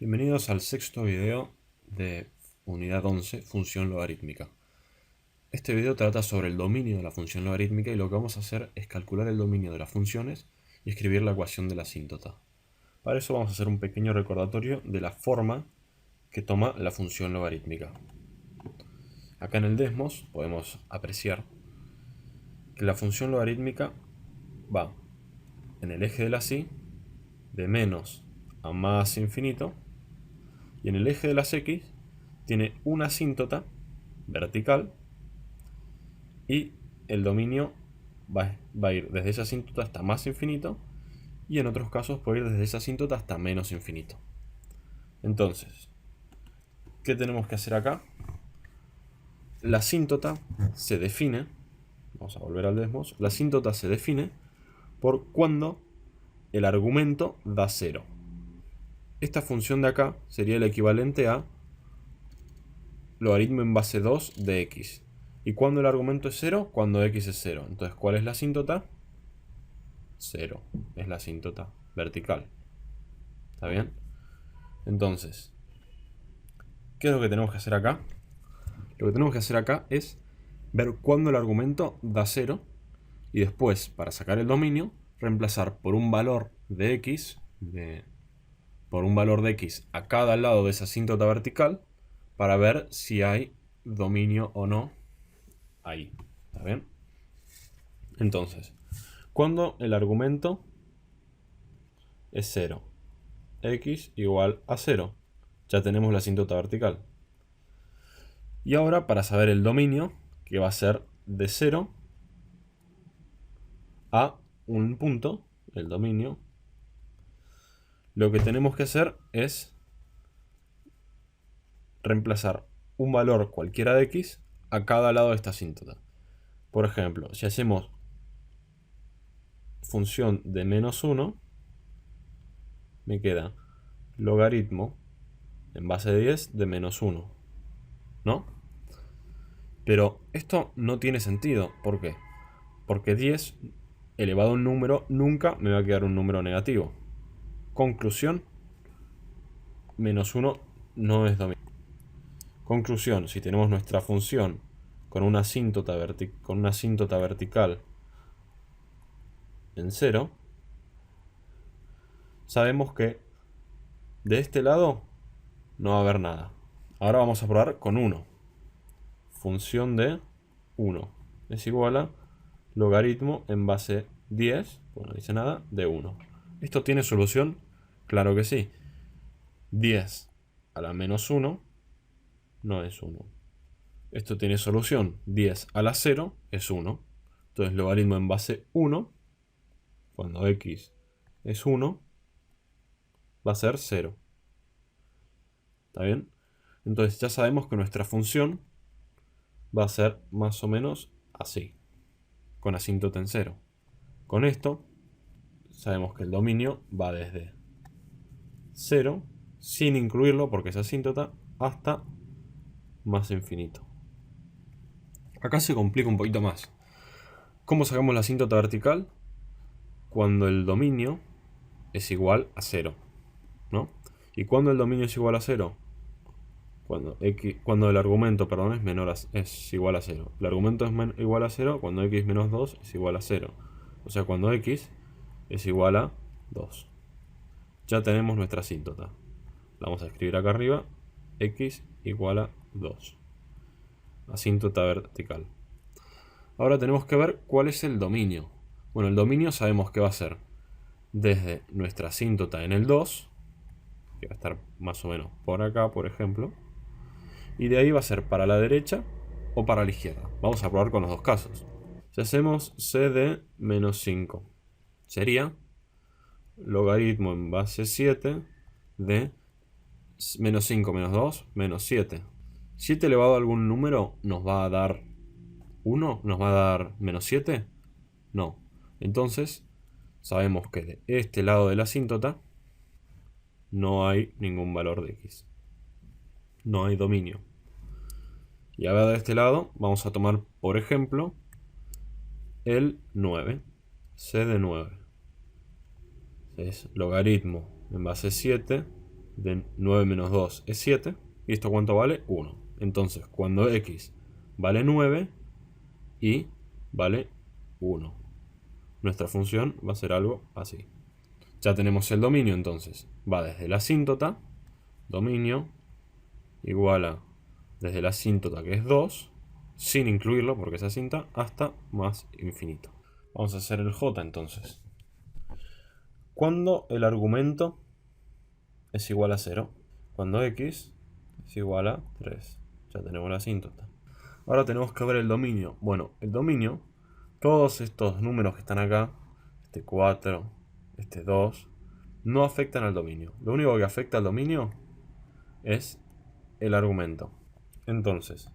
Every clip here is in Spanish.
Bienvenidos al sexto video de unidad 11, función logarítmica. Este video trata sobre el dominio de la función logarítmica y lo que vamos a hacer es calcular el dominio de las funciones y escribir la ecuación de la asíntota. Para eso vamos a hacer un pequeño recordatorio de la forma que toma la función logarítmica. Acá en el Desmos podemos apreciar que la función logarítmica va en el eje de las y de menos a más infinito, y en el eje de las x tiene una asíntota vertical y el dominio va a ir desde esa asíntota hasta más infinito, y en otros casos puede ir desde esa asíntota hasta menos infinito. Entonces, ¿qué tenemos que hacer acá? La asíntota se define, vamos a volver al Desmos, la asíntota se define por cuando el argumento da 0. Esta función de acá sería el equivalente a logaritmo en base 2 de x. ¿Y cuando el argumento es 0? Cuando x es 0. Entonces, ¿cuál es la asíntota? 0. Es la asíntota vertical. ¿Está bien? Entonces, ¿qué es lo que tenemos que hacer acá? Lo que tenemos que hacer acá es ver cuándo el argumento da 0 y después, para sacar el dominio, reemplazar por un valor de x, a cada lado de esa asíntota vertical para ver si hay dominio o no ahí. ¿Está bien? Entonces, cuando el argumento es 0, x igual a 0, ya tenemos la asíntota vertical. Y ahora, para saber el dominio, que va a ser de 0 a un punto, el dominio, lo que tenemos que hacer es reemplazar un valor cualquiera de x a cada lado de esta asíntota. Por ejemplo, si hacemos función de menos 1, me queda logaritmo en base de 10 de menos 1, ¿no? Pero esto no tiene sentido. ¿Por qué? Porque 10 elevado a un número nunca me va a quedar un número negativo. Conclusión, menos 1 no es dominio. Conclusión, si tenemos nuestra función con una asíntota vertical en 0, sabemos que de este lado no va a haber nada. Ahora vamos a probar con 1. Función de 1 es igual a logaritmo en base 10, pues no dice nada, de 1. ¿Esto tiene solución? Claro que sí. 10 a la menos 1 no es 1. Esto tiene solución. 10 a la 0 es 1. Entonces logaritmo en base 1, cuando x es 1, va a ser 0. ¿Está bien? Entonces ya sabemos que nuestra función va a ser más o menos así, con asíntota en 0. Con esto sabemos que el dominio va desde 0, sin incluirlo porque es asíntota, hasta más infinito. Acá se complica un poquito más. ¿Cómo sacamos la asíntota vertical? Cuando el dominio es igual a 0, ¿no? ¿Y cuando el dominio es igual a 0? Cuando el argumento, es igual a 0. El argumento es igual a 0 cuando x menos 2 es igual a 0. O sea, cuando x es igual a 2. Ya tenemos nuestra asíntota. La vamos a escribir acá arriba. X igual a 2. Asíntota vertical. Ahora tenemos que ver cuál es el dominio. Bueno, el dominio sabemos que va a ser desde nuestra asíntota en el 2, que va a estar más o menos por acá, por ejemplo, y de ahí va a ser para la derecha o para la izquierda. Vamos a probar con los dos casos. Si hacemos c de menos 5, sería logaritmo en base 7 de menos 5 menos 2 menos 7. 7 elevado a algún número nos va a dar 1, nos va a dar menos 7. No. Entonces sabemos que de este lado de la asíntota no hay ningún valor de x. No hay dominio. Y ahora de este lado vamos a tomar, por ejemplo, el 9. C de 9. Es logaritmo en base 7 de 9 menos 2 es 7. ¿Y esto cuánto vale? 1. Entonces, cuando x vale 9 y vale 1, nuestra función va a ser algo así. Ya tenemos el dominio, entonces. Va desde la asíntota, dominio, igual a desde la asíntota, que es 2, sin incluirlo porque es asinta, hasta más infinito. Vamos a hacer el j entonces. Cuando el argumento es igual a 0, cuando x es igual a 3. Ya tenemos la asíntota. Ahora tenemos que ver el dominio. Bueno, el dominio, todos estos números que están acá, este 4, este 2, no afectan al dominio. Lo único que afecta al dominio es el argumento. Entonces,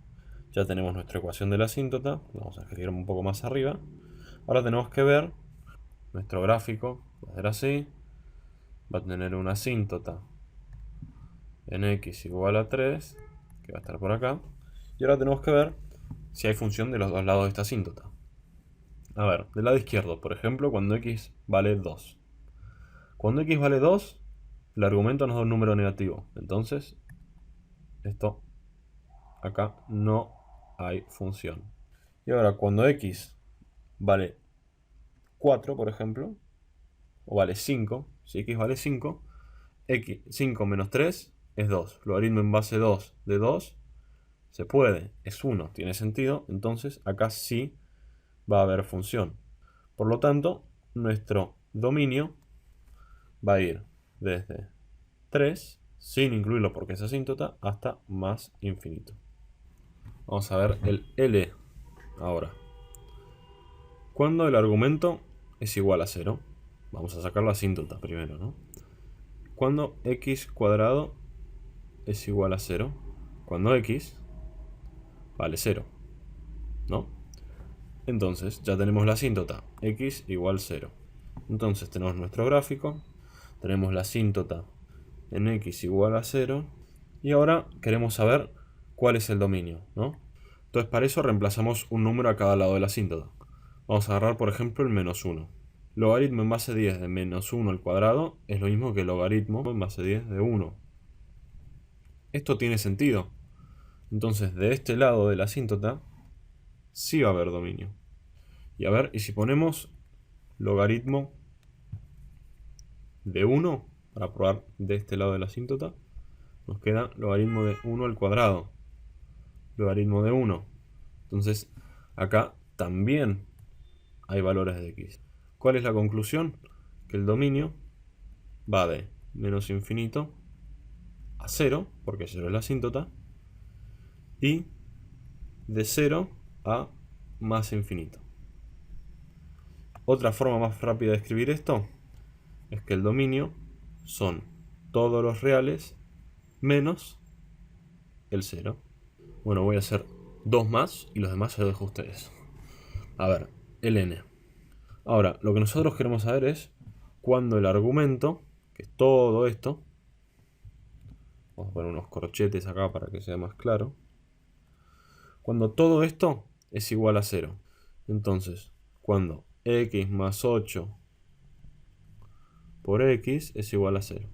ya tenemos nuestra ecuación de la asíntota. Vamos a escribir un poco más arriba. Ahora tenemos que ver nuestro gráfico. Va a ser así. Va a tener una asíntota en x igual a 3, que va a estar por acá. Y ahora tenemos que ver si hay función de los dos lados de esta asíntota. A ver, del lado izquierdo, por ejemplo, cuando x vale 2. Cuando x vale 2, el argumento nos da un número negativo. Entonces, esto acá no hay función. Y ahora, cuando x vale 4, por ejemplo, o vale 5, si x vale 5, x, 5 menos 3 es 2. Logaritmo en base 2 de 2 se puede, es 1, tiene sentido. Entonces, acá sí va a haber función. Por lo tanto, nuestro dominio va a ir desde 3, sin incluirlo porque es asíntota, hasta más infinito. Vamos a ver el L ahora. Cuando el argumento es igual a 0, vamos a sacar la asíntota primero, ¿no? Cuando x cuadrado es igual a 0, cuando x vale 0, ¿no? Entonces ya tenemos la asíntota, x igual 0. Entonces tenemos nuestro gráfico, tenemos la asíntota en x igual a 0, y ahora queremos saber cuál es el dominio, ¿no? Entonces para eso reemplazamos un número a cada lado de la asíntota. Vamos a agarrar por ejemplo el menos 1. Logaritmo en base 10 de menos 1 al cuadrado es lo mismo que logaritmo en base 10 de 1. Esto tiene sentido. Entonces de este lado de la asíntota sí va a haber dominio. Y a ver, y si ponemos logaritmo de 1, para probar de este lado de la asíntota, nos queda logaritmo de 1 al cuadrado. Logaritmo de 1. Entonces, acá también hay valores de x. ¿Cuál es la conclusión? Que el dominio va de menos infinito a 0, porque 0 es la asíntota, y de 0 a más infinito. Otra forma más rápida de escribir esto es que el dominio son todos los reales menos el 0. Bueno, voy a hacer dos más y los demás se los dejo a ustedes. A ver, el n. Ahora, lo que nosotros queremos saber es cuando el argumento, que es todo esto, vamos a poner unos corchetes acá para que sea más claro, cuando todo esto es igual a 0. Entonces, cuando x más 8 por x es igual a 0.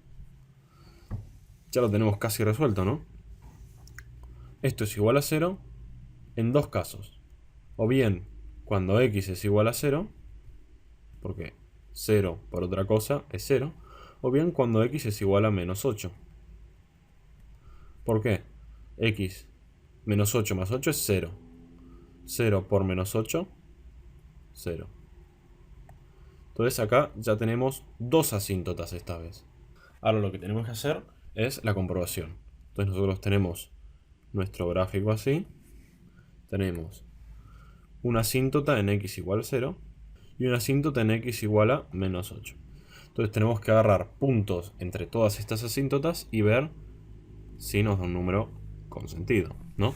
Ya lo tenemos casi resuelto, ¿no? Esto es igual a 0 en dos casos. O bien cuando x es igual a 0, porque 0 por otra cosa es 0, o bien cuando x es igual a menos 8. ¿Por qué? X menos 8 más 8 es 0. 0 por menos 8, 0. Entonces acá ya tenemos dos asíntotas esta vez. Ahora lo que tenemos que hacer es la comprobación. Entonces nosotros tenemos nuestro gráfico así. Tenemos una asíntota en x igual a 0 y una asíntota en x igual a menos 8. Entonces tenemos que agarrar puntos entre todas estas asíntotas y ver si nos da un número con sentido, ¿no?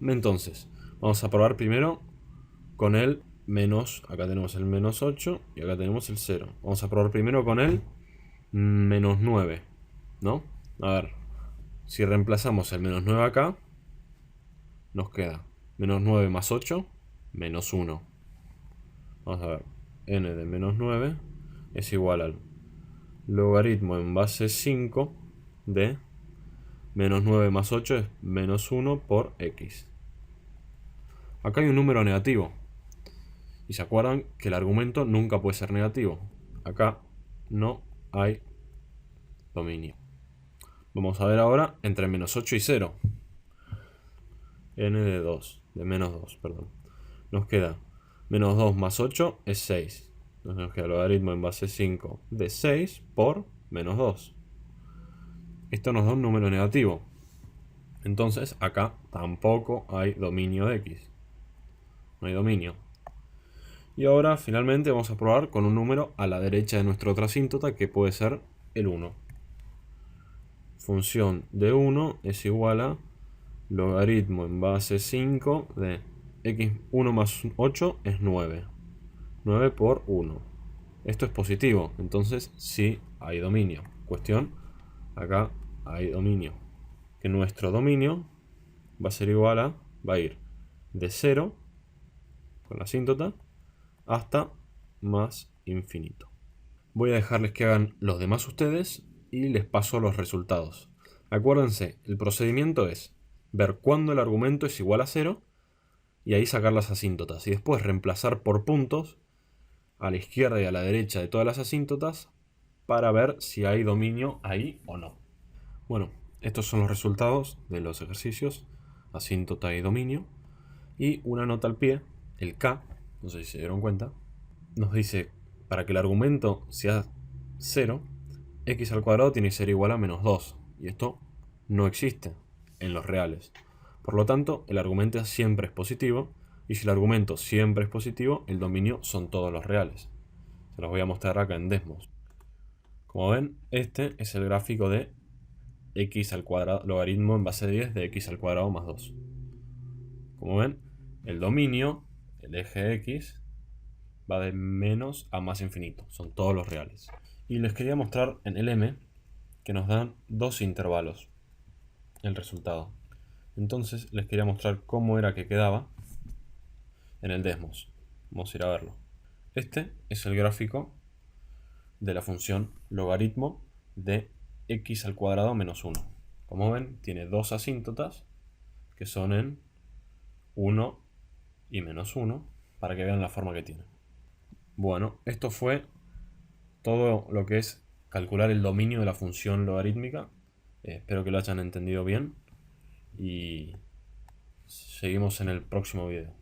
Entonces, vamos a probar primero con el menos, acá tenemos el menos 8 y acá tenemos el 0. Vamos a probar primero con el menos 9, ¿no? A ver, si reemplazamos el menos 9 acá, nos queda menos 9 más 8, menos 1. Vamos a ver, n de menos 9 es igual al logaritmo en base 5 de menos 9 más 8 es menos 1 por x. Acá hay un número negativo. Y se acuerdan que el argumento nunca puede ser negativo. Acá no hay dominio. Vamos a ver ahora entre menos 8 y 0. N de menos 2, perdón. Nos queda menos 2 más 8 es 6. Entonces nos queda el logaritmo en base 5 de 6 por menos 2. Esto nos da un número negativo. Entonces acá tampoco hay dominio de x. No hay dominio. Y ahora finalmente vamos a probar con un número a la derecha de nuestra otra asíntota, que puede ser el 1. Función de 1 es igual a logaritmo en base 5 de x1 más 8 es 9. 9 por 1. Esto es positivo, entonces sí hay dominio. Cuestión, acá hay dominio. Que nuestro dominio va a ser igual a, va a ir de 0 con la asíntota hasta más infinito. Voy a dejarles que hagan los demás ustedes y les paso los resultados. Acuérdense, el procedimiento es ver cuándo el argumento es igual a 0 y ahí sacar las asíntotas y después reemplazar por puntos a la izquierda y a la derecha de todas las asíntotas para ver si hay dominio ahí o no. Bueno, estos son los resultados de los ejercicios, asíntota y dominio. Y una nota al pie, el K, no sé si se dieron cuenta, nos dice, para que el argumento sea 0, x al cuadrado tiene que ser igual a menos 2. Y esto no existe en los reales. Por lo tanto, el argumento siempre es positivo. Y si el argumento siempre es positivo, el dominio son todos los reales. Se los voy a mostrar acá en Desmos. Como ven, este es el gráfico de x al cuadrado, logaritmo en base 10 de x al cuadrado más 2. Como ven, el dominio, el eje x, va de menos a más infinito. Son todos los reales. Y les quería mostrar en el M que nos dan dos intervalos el resultado. Entonces les quería mostrar cómo era que quedaba en el Desmos. Vamos a ir a verlo. Este es el gráfico de la función logaritmo de x al cuadrado menos 1. Como ven, tiene dos asíntotas que son en 1 y menos 1 para que vean la forma que tiene. Bueno, esto fue todo lo que es calcular el dominio de la función logarítmica. Espero que lo hayan entendido bien y seguimos en el próximo video.